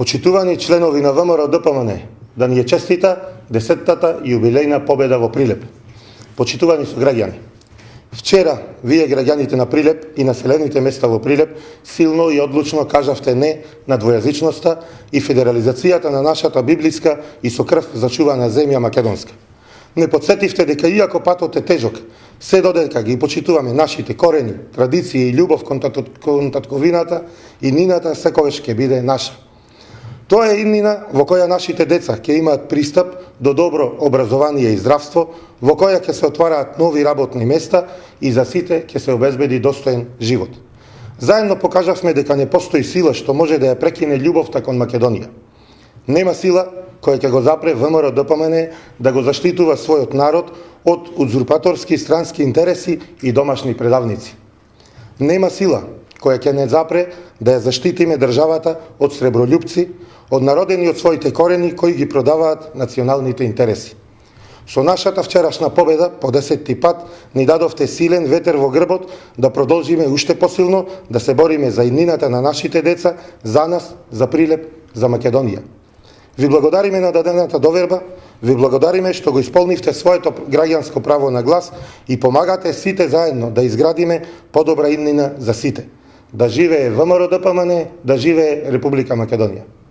Почитувани членови на ВМРО ДПМН, да ни е честита 10-та јубилејна победа во Прилеп. Почитувани сограѓани, вчера вие граѓаните на Прилеп и населените места во Прилеп силно и одлучно кажавте не на двојазичноста и федерализацијата на нашата библиска и со крв зачувана земја македонска. Не подсетивте дека иако патот е тежок, се додека ги почитуваме нашите корени, традиции и љубов кон татковината, и нината секогаш ќе биде наша. Тоа е иднина во која нашите деца ќе имаат пристап до добро образование и здравство, во која ќе се отвараат нови работни места и за сите ќе се обезбеди достоен живот. Заедно покажавме дека не постои сила што може да ја прекине љубовта кон Македонија. Нема сила која ќе го запре ВМРО ДПМН да го заштитува својот народ од узурпаторски странски интереси и домашни предавници. Нема сила која ќе не запре да ја заштитиме државата од сребролюбци, од народени од своите корени кои ги продаваат националните интереси. Со нашата вчерашна победа по 10-ти пат ни дадовте силен ветер во грбот да продолжиме уште посилно да се бориме за иднината на нашите деца, за нас, за Прилеп, за Македонија. Ви благодариме на дадената доверба, ви благодариме што го исполнивте своето граѓанско право на глас и помагате сите заедно да изградиме подобра иднина за сите. Да живее ВМРО ДПМН, да живее Република Македонија.